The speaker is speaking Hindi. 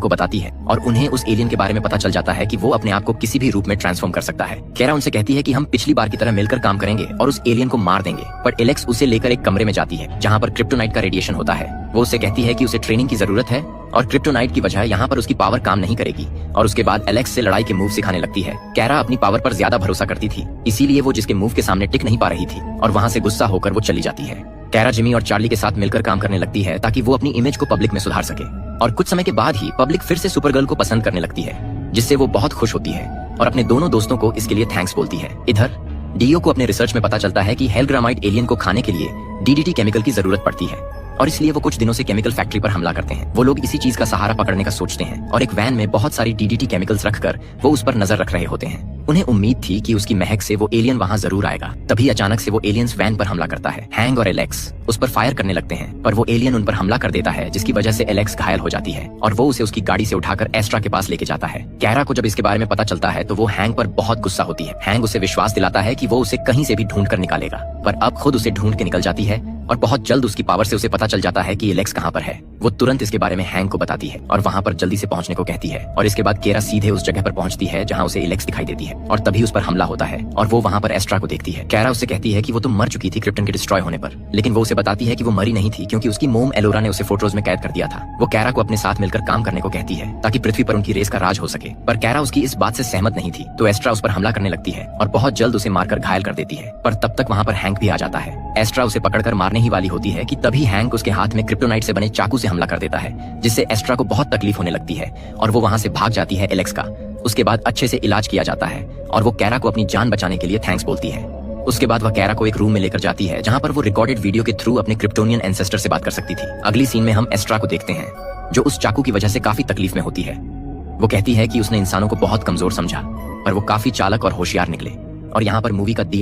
को बताती है और उन्हें उस एलियन के बारे में पता चल जाता है कि वो अपने आप को किसी भी रूप में ट्रांसफॉर्म कर सकता है। कैरा उनसे कहती है कि हम पिछली बार की तरह मिलकर काम करेंगे और उस एलियन को मार देंगे, पर एलेक्स उसे लेकर एक कमरे में जाती है जहाँ पर क्रिप्टोनाइट का रेडिएशन होता है। वो उससे कहती है कि उसे ट्रेनिंग की जरूरत है और क्रिप्टोनाइट की वजह यहाँ पर उसकी पावर काम नहीं करेगी, और उसके बाद एलेक्स से लड़ाई के मूव सिखाने लगती है। कैरा अपनी पावर पर ज्यादा भरोसा करती थी, इसीलिए वो जिसके मूव के सामने टिक नहीं पा रही थी और वहाँ से गुस्सा होकर वो चली जाती है। कैरा जिमी और चार्ली के साथ मिलकर काम करने लगती है ताकि वो अपनी इमेज को पब्लिक में सुधार सके, और कुछ समय के बाद ही पब्लिक फिर से सुपरगर्ल को पसंद करने लगती है, जिससे वो बहुत खुश होती है और अपने दोनों दोस्तों को इसके लिए थैंक्स बोलती है। इधर डीओ को अपने रिसर्च में पता चलता है कि हेलग्रामाइट एलियन को खाने के लिए डीडीटी केमिकल की जरूरत पड़ती है, और इसलिए वो कुछ दिनों से केमिकल फैक्ट्री पर हमला करते हैं। वो लोग इसी चीज का सहारा पकड़ने का सोचते हैं और एक वैन में बहुत सारी डीडीटी केमिकल्स रखकर वो उस पर नजर रख रहे होते हैं। उन्हें उम्मीद थी कि उसकी महक से वो एलियन वहां जरूर आएगा। तभी अचानक से वो एलियंस वैन पर हमला करता है। हैंग और एलेक्स उस पर फायर करने लगते हैं, पर वो एलियन उन पर हमला कर देता है, जिसकी वजह से एलेक्स घायल हो जाती है और वो उसे उसकी गाड़ी से उठाकर एस्ट्रा के पास लेके जाता है। कैरा को जब इसके बारे में पता चलता है तो वो हैंग पर बहुत गुस्सा होती है। हैंग उसे विश्वास दिलाता है कि वो उसे कहीं से भी ढूंढ कर निकालेगा, पर अब खुद उसे ढूंढ के निकल जाती है और बहुत जल्द उसकी पावर से उसे पता चल जाता है कि एलेक्स कहाँ पर है। वो तुरंत इसके बारे में हैंग को बताती है और वहाँ पर जल्दी से पहुँचने को कहती है, और इसके बाद केरा सीधे उस जगह पर पहुँचती है जहाँ उसे एलेक्स दिखाई देती है, और तभी उस पर हमला होता है और वो वहाँ पर एस्ट्रा को देखती है। कैरा उससे कहती है कि वो तो मर चुकी थी क्रिप्टन के डिस्ट्रॉय होने पर, लेकिन वो उसे बताती है कि वो मरी नहीं थी क्योंकि उसकी मोम एलोरा ने उसे फोटोज में कैद कर दिया था। वो कैरा को अपने साथ मिलकर काम करने को कहती है ताकि पृथ्वी पर उनकी रेस का राज हो सके, पर कैरा उसकी इस बात से सहमत नहीं थी, तो एस्ट्रा उस पर हमला करने लगती है और बहुत जल्द उसे मारकर घायल कर देती है। पर तब तक वहाँ पर हैंक भी आ जाता है। एस्ट्रा उसे पकड़कर मारने ही वाली होती है कि तभी हैंक उसके हाथ में क्रिप्टोनाइट से बने चाकू से हमला कर देता है, जिससे एस्ट्रा को बहुत तकलीफ होने लगती है और वो वहाँ से भाग जाती है एलेक्स का। उसके बाद अच्छे से इलाज किया जाता है और वो कैरा को अपनी जान बचाने के लिए थैंक्स बोलती है। उसके बाद वह कैरा को एक रूम में लेकर जाती है जहाँ पर वो रिकॉर्डेड वीडियो के थ्रू अपने क्रिप्टोनियन एंसेस्टर से बात कर सकती थी। अगली सीन में हम एस्ट्रा को देखते हैं जो उस चाकू की वजह से काफी तकलीफ में होती है। वो कहती है कि उसने इंसानों को बहुत कमजोर समझा, पर वो काफी चालक और होशियार निकले। और यहाँ पर मूवी का दी